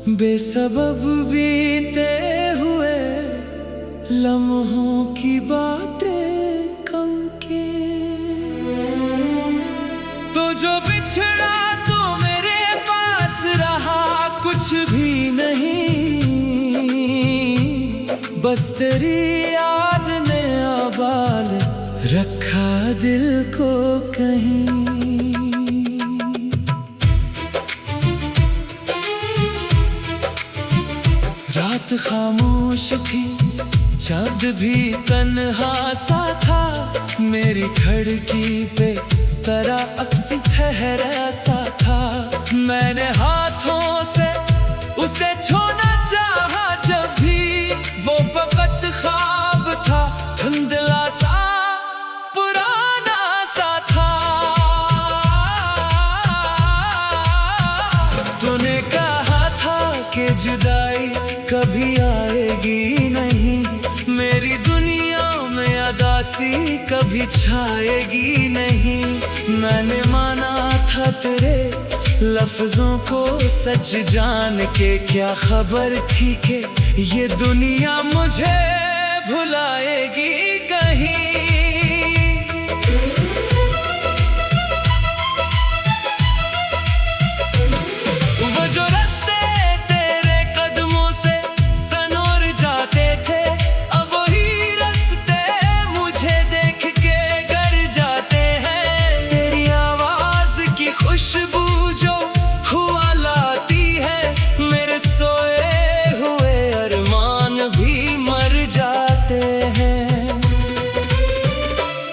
बेसबब बीते हुए लम्हों की बातें कम की। तो जो बिछड़ा तो मेरे पास रहा कुछ भी नहीं, बस तेरी याद ने आबाद रखा दिल को कहीं। रात खामोश थी, चाँद भी तन्हा सा था, मेरी खिड़की पे तेरा अक्स ठहरा सा था। मैंने हाथों से उसे छूना चाहा जब भी वो फकत ख्वाब था, धुंधला सा पुराना सा था। तूने कहा था कि जुदाई कभी आएगी नहीं, मेरी दुनिया में अदासी कभी छाएगी नहीं। मैंने माना था तेरे लफ्जों को सच जान के, क्या खबर थी कि ये दुनिया मुझे भुलाएगी कहीं। वो जो रास्ते तेरे कदमों से सनोर जाते थे, अब वही रास्ते मुझे देख के गर जाते हैं। तेरी आवाज की खुशबू जो हुआ लाती है, मेरे सोए हुए अरमान भी मर जाते हैं।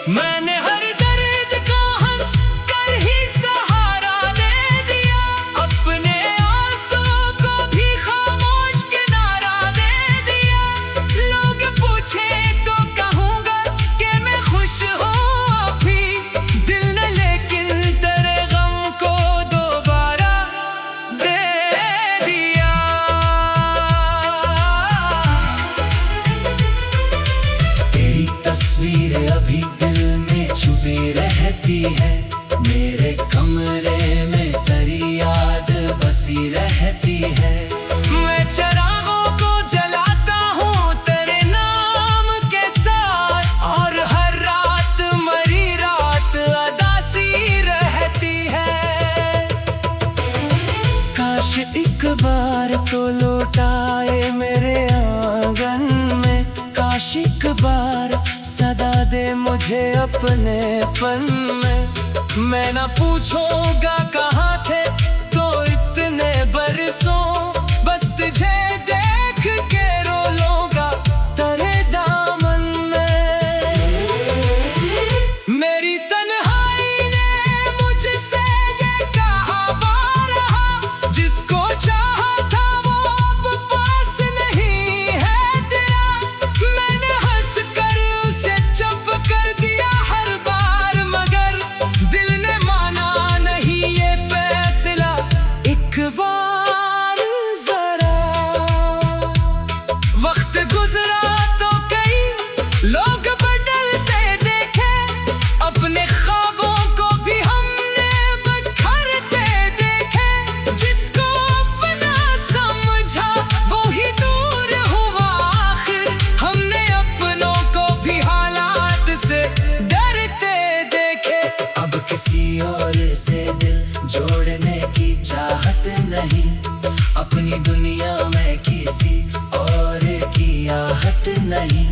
मैंने हर दर्द को हंस कर ही सहारा दे दिया, अपने आंसू को भी खामोश किनारा दे दिया। लोग पूछे तो कहूँगा कि मैं खुश हूँ अभी, दिल ने लेकिन तेरे गम को दोबारा दे दिया। तेरी तस्वीर अभी दिल में छुपी रहती है, मेरे कमरे में तेरी याद बसी रहती है। मैं चिरागों को जलाता हूँ तेरे नाम के साथ, और हर रात मरी रात अदासी रहती है। काश एक बार तो लौट आए मेरे आंगन में, काश एक बार सदा दे मुझे अपनेपन में। मैं ना पूछूंगा कहाँ थे तो इतने बरसों, बस तुझे देख के रो लूंगा तेरे दामन में। मेरी तन्हाई ने मुझसे ये कहा बारहा, जिसको चाहा था वो अब पास नहीं है तेरा। मैंने हंस कर उसे चुप कर दिया हर बार, मगर दिल ने माना नहीं ये फैसला। एक बार जरा वक्त गुजरा तो कई लोग बदलते देखे, अपने ख्वाबों को भी हमने बिखरते देखे। जिसको अपना समझा वो ही दूर हुआ आखिर, हमने अपनों को भी हालात से डरते देखे। अब किसी और से दिल जोड़ने की चाहत नहीं, अपनी दुनिया में किसी और की आहट नहीं।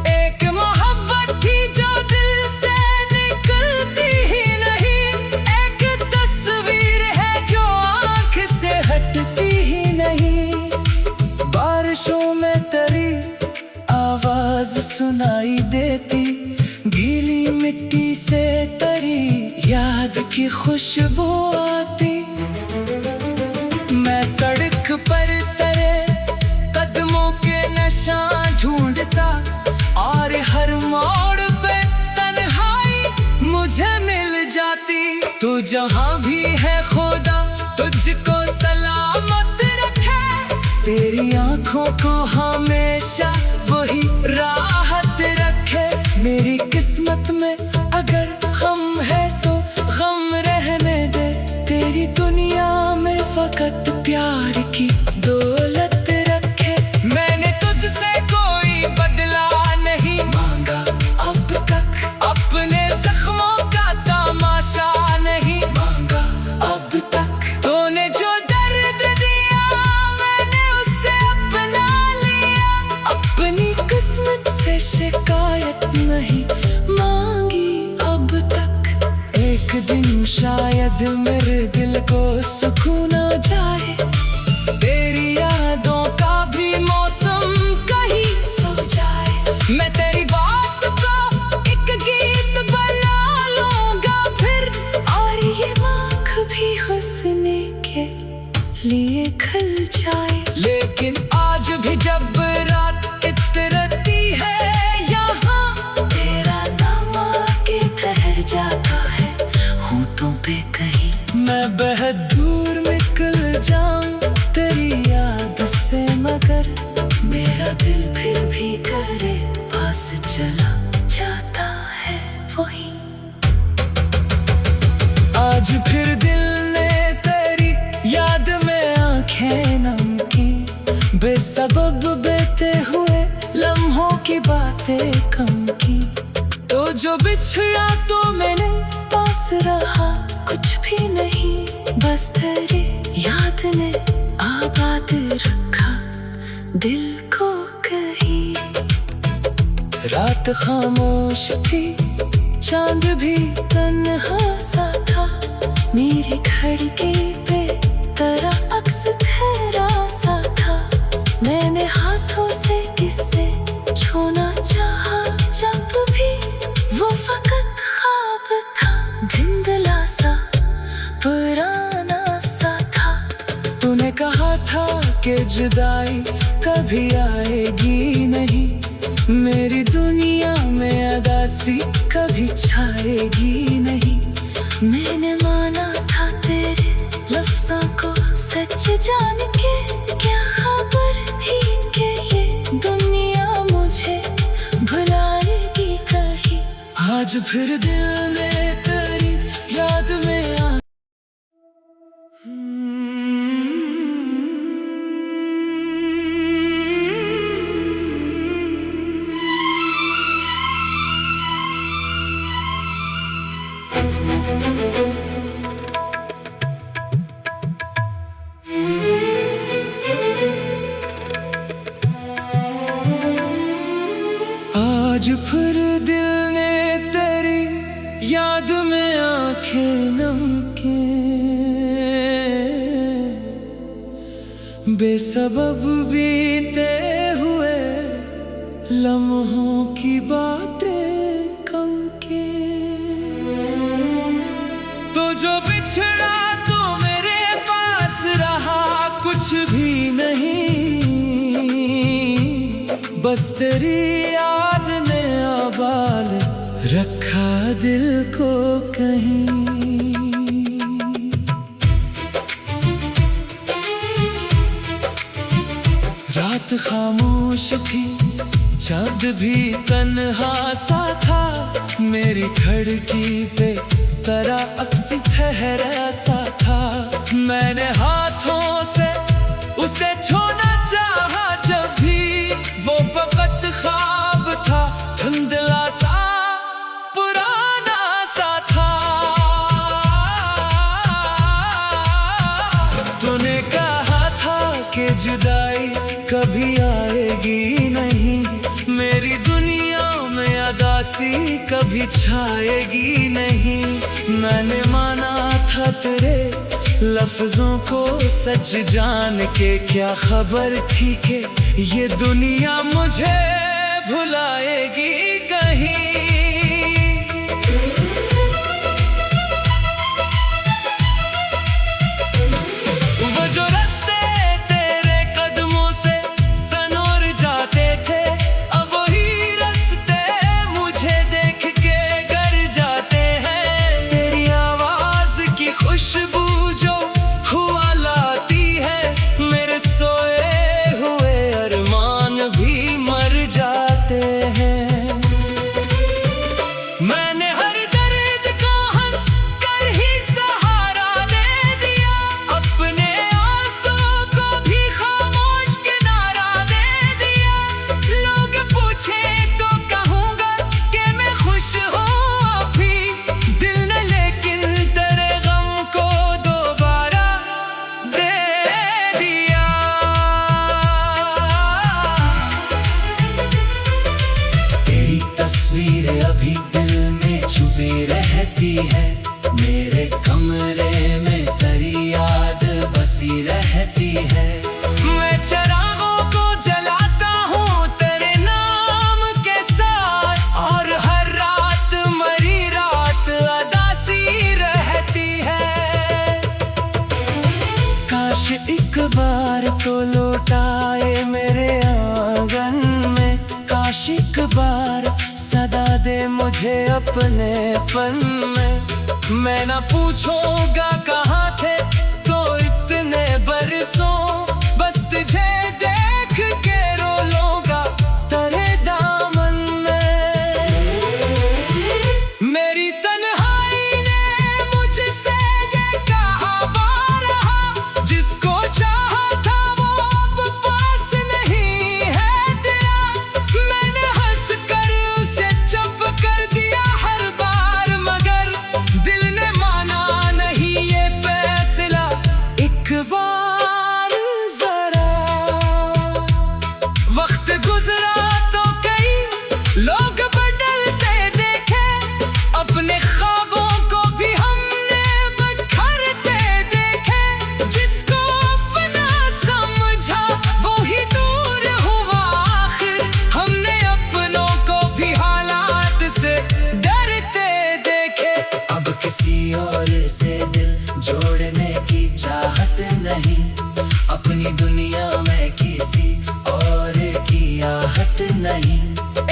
एक मोहब्बत थी जो दिल से निकलती ही नहीं, एक तस्वीर है जो आँख से हटती ही नहीं। बारिशों में तेरी आवाज सुनाई देती, गीली मिट्टी से तेरी याद की खुशबू आती। मैं सड़क पर तेरे कदमों के निशान ढूंढता, और हर मोड़ पे तन्हाई मुझे मिल जाती। तू जहाँ भी है खुदा तुझको सलामत रखे, तेरी आंखों को हमेशा वही राहत रखे। मेरी किस्मत में अगर गम है तो गम रहने दे, तेरी दुनिया में फकत प्यार की दो सुकून आ जाए। तेरी यादों का भी मौसम कहीं सो जाए। मैं तेरी बात का एक गीत बना लूंगा फिर, और ये आँख भी हंसने के लिए खल जाए। लेकिन आज भी जब रात इतरती है यहाँ, तेरा नाम आके ठहर जाता है होठों पे कहीं। मैं बहुत दूर निकल जाऊं तेरी याद से, मगर मेरा दिल फिर भी करे पास चला जाता है वही। आज फिर दिल ने तेरी याद में आंखें नम की, बेसबब बीते हुए लम्हों की बातें कम की। तो जो बिछड़ा तो मैंने पास रहा कुछ भी नहीं, बस तेरी याद ने आबाद रखा दिल को कहीं। रात खामोश थी, चांद भी तन्हा सा था, मेरी खिड़की पे तेरा अक्स ठहरा सा था। मैंने हाथों से किससे छूना चाहा जब भी, वो फकत ख्वाब था धुंधला सा पुराना सा था। तूने कहा था कि जुदाई कभी आएगी नहीं, मेरी दुनिया में उदासी कभी छाएगी नहीं। मैंने माना था तेरे लफ्ज़ों को सच जान के, क्या खबर थी कि ये दुनिया मुझे भुलाएगी कहीं। आज फिर दिल ने तेरी याद में आज फिर दिल ने तेरी याद में आंखें नम के, बेसबब बीते हुए लम्हों की बातें कम की। तो जो बिछड़ा तो मेरे पास रहा कुछ भी नहीं, बस तेरी याद ने आबाद रखा दिल को कहीं। रात खामोश थी, चांद भी तन्हा सा था, मेरी खिड़की पे तेरा अक्स ठहरा सा था। मैंने हाथों से उसे छूना चाहा जब भी, वो फकत ख्वाब था धुंधला सा पुराना सा था। तूने कहा था कि जुदाई कभी आएगी नहीं, मेरी दुनिया में उदासी कभी छाएगी नहीं। मैंने माना था तेरे लफ्जों को सच जान के, क्या खबर थी कि ये दुनिया मुझे भुलाएगी कहीं। वो जो रास्ते तेरे कदमों से सनोर जाते थे, अब वही रास्ते मुझे देख के गर जाते हैं। तेरी आवाज की खुशबू जो हुआ लाती है, मेरे सोए हुए अरमान भी मर जाते हैं। मैंने हर दर्द को हंस कर ही सहारा दे दिया, अपने आंसू को भी खामोश किनारा दे दिया। लोग पूछे तो कहूँगा कि मैं खुश हूँ अभी, दिल ने लेकिन तेरे गम को अपनेपन में। मैं ना पूछूंगा कहाँ थे तो इतने बरसों, बस तुझे देख के रो लूंगा तेरे दामन में। मेरी तन्हाई ने मुझसे ये कहा बारहा, जिसको चाहा था वो अब पास नहीं है तेरा। मैंने हंस कर उसे चुप कर दिया हर बार, मगर दिल ने माना नहीं ये फैसला एक बार जरा। वक्त गुजरा तो कई लोग बदलते देखे, अपने ख्वाबों को भी हमने बिखरते देखे। जिसको अपना समझा वो ही दूर हुआ आखिर, हमने अपनों को भी हालात से डरते देखे। अब किसी और से दिल जोड़ने की चाहत नहीं, अपनी दुनिया में किसी और की आहट नहीं।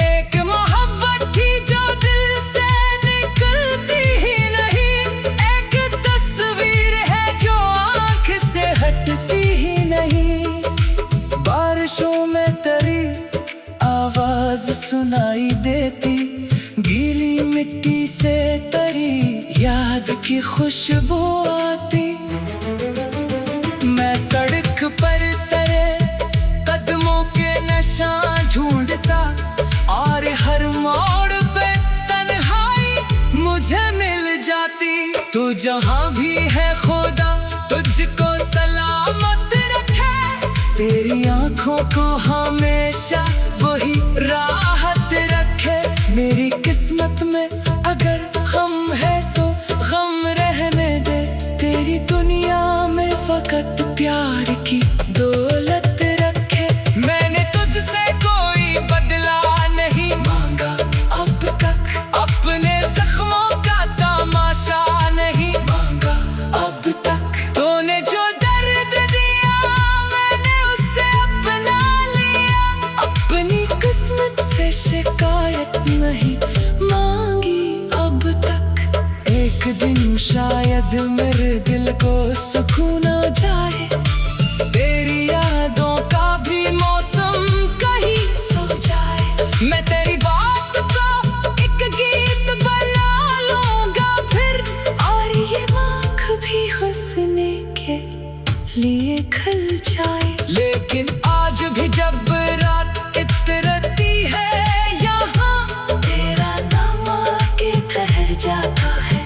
एक मोहब्बत थी जो दिल से निकलती ही नहीं, एक तस्वीर है जो आँख से हटती ही नहीं। बारिशों में तेरी आवाज सुनाई देती, गीली मिट्टी से तेरी याद की खुशबू आती। मैं सड़क पर तेरे कदमों के निशान ढूंढता, और हर मोड़ पे तन्हाई मुझे मिल जाती। तू जहाँ भी है खुदा तुझको सलामत रखे, तेरी आंखों को हमेशा वही राहत रखे। मेरी किस्मत में अगर गम है तो गम रहने दे, तेरी दुनिया में फकत प्यार की दौलत रखे। मैंने तुझसे कोई बदला नहीं मांगा अब तक, अपने जख्मों का तमाशा नहीं मांगा अब तक। तूने जो दर्द दिया मैंने उससे अपना लिया, अपनी किस्मत से शिकायत नहीं मांगी अब तक। एक दिन शायद मेरे दिल को सुकून आ जाए, तेरी यादों का भी मौसम कहीं सो जाए। मैं तेरी बात का एक गीत बना लूंगा फिर, और ये आँख भी हंसने के लिए खल जाए। लेकिन आज भी जब रात इतरती है यहाँ, तेरा नाम आके ठहर जाता है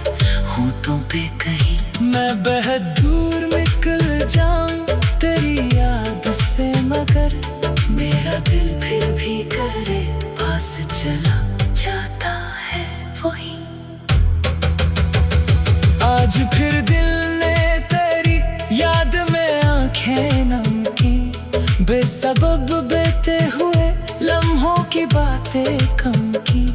होठों पे कहीं। मैं बहुत दूर निकल जाऊं तेरी याद से, मगर मेरा दिल फिर भी करे पास चला जाता है वही। आज फिर दिल ने तेरी याद में आंखें नम की, बेसबब बीते हुए लम्हों की बातें कम की।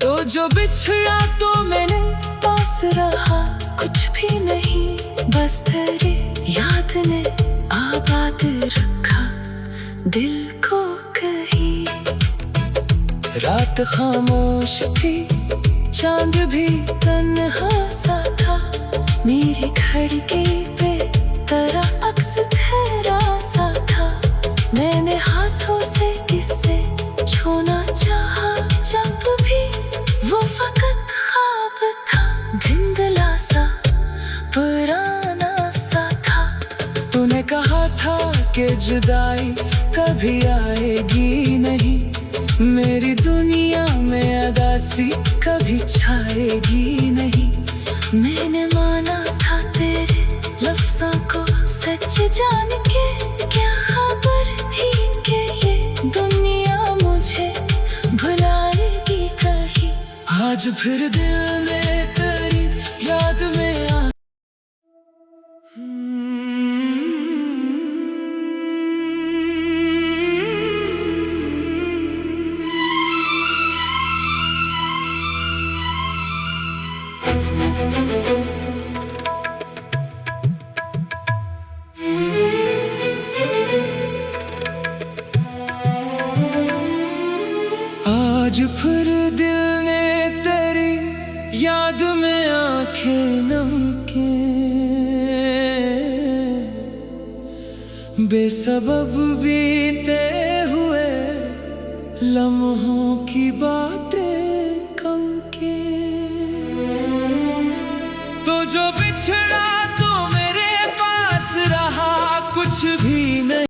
तो जो बिछड़ा तो मैंने पास रहा कुछ भी नहीं, बस तेरी याद ने आबाद रखा दिल को कहीं। रात खामोश थी चांद भी तन्हा सा था, मेरी खिड़की पे तेरा अक्स ठहरा सा था। मैंने हाथों से किससे छूना चाहा जब भी, वो फकत ख्वाब था धुंधला सा पुराना सा था। तूने कहा था कि जुदाई कभी आएगी नहीं, मेरी दुनिया में अदासी कभी छाएगी नहीं। मैंने माना था तेरे लफ्ज़ों को सच जान के, क्या खबर थी कि ये दुनिया मुझे भुलाएगी कहीं। आज फिर दिल में तेरी याद में आ आज फिर दिल ने तेरी आंखें नमकीन, बेसबब बीते हुए लम्हों की बात